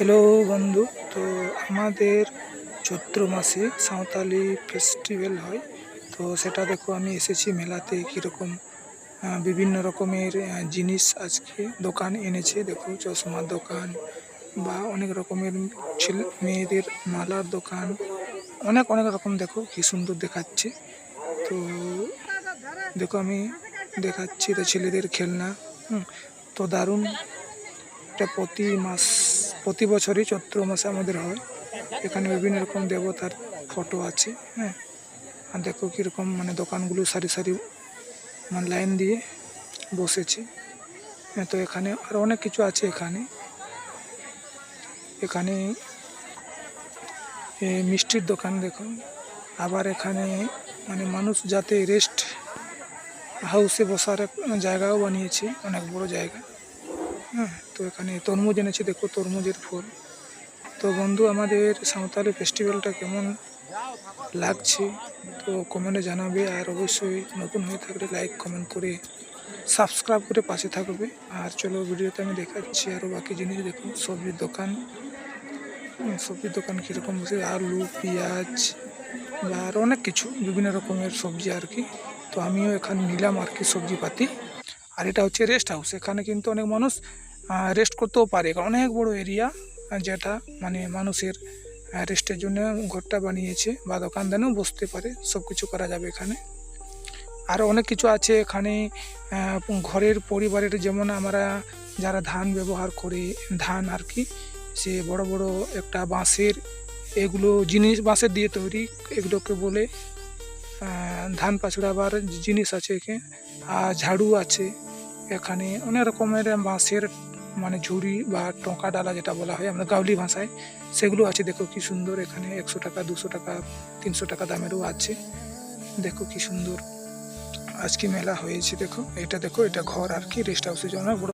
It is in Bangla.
হ্যালো বন্ধু, তো আমাদের চৈত্র মাসে সাঁওতালি ফেস্টিভ্যাল হয়। তো সেটা দেখো, আমি এসেছি মেলাতে। কীরকম বিভিন্ন রকমের জিনিস আজকে দোকান এনেছে। দেখো, চশমার দোকান বা অনেক রকমের ছেলে মেয়েদের মালার দোকান, অনেক অনেক রকম। দেখো কি সুন্দর দেখাচ্ছে। তো দেখো, আমি দেখাচ্ছি তো ছেলেদের খেলনা। তো দারুণ। এটা প্রতি বছরই চৈত্র মাসে আমাদের হয়। এখানে বিভিন্ন রকম দেবতার ফটো আছে। হ্যাঁ, আর দেখো কীরকম দোকানগুলো সারি সারি লাইন দিয়ে বসেছে। হ্যাঁ, তো এখানে আরও অনেক কিছু আছে। এখানে এখানে মিষ্টির দোকান দেখো। আবার এখানে মানুষ যাতে রেস্ট হাউসে বসার এক জায়গাও বানিয়েছে, অনেক বড় জায়গা। হ্যাঁ, তো এখানে তরমুজ এনেছে। দেখো, তরমুজের ফুল। তো বন্ধু, আমাদের সাঁওতালি ফেস্টিভ্যালটা কেমন লাগছে তো কমেন্টে জানাবে। আর অবশ্যই নতুন হয়ে থাকলে লাইক কমেন্ট করে সাবস্ক্রাইব করে পাশে থাকবে। আর চলো, ভিডিওতে আমি দেখাচ্ছি আরও বাকি জিনিস। দেখো, সবজির দোকান। সবজির দোকান কীরকম বসে, আলু, পেঁয়াজ বা আরও অনেক কিছু বিভিন্ন রকমের সবজি আর কি। তো আমিও এখানে নিলাম আর কি সবজিপাতি। আর এটা হচ্ছে রেস্ট হাউস। এখানে কিন্তু অনেক মানুষ রেস্ট করতেও পারে। অনেক বড় এরিয়া, যেটা মানুষের রেস্টের জন্য ঘরটা বানিয়েছে, বা দোকানদানও বসতে পারে। সব কিছু করা যাবে এখানে। আরও অনেক কিছু আছে এখানে। ঘরের পরিবারের, যেমন আমরা যারা ধান ব্যবহার করে, ধান আর কি, সে বড় বড় একটা বাঁশের এগুলো জিনিস, বাঁশের দিয়ে তৈরি, এগুলোকে বলে ধান পাছড়াবার জিনিস আছে এখানে। আর ঝাড়ু আছে এখানে। অনেক রকমের বাঁশের ঝুড়ি বা টঙ্কা ডালা যেটা বলা হয় আমরা গাঁওলি ভাষায়, সেগুলো আছে। দেখো কি সুন্দর। এখানে 100 টাকা, 200 টাকা, 300 টাকা দামেরও আছে। দেখো কি সুন্দর আজকে মেলা হয়েছে। দেখো এটা, দেখো এটা ঘর আর কি, রেস্ট হাউসের জন্য বড়।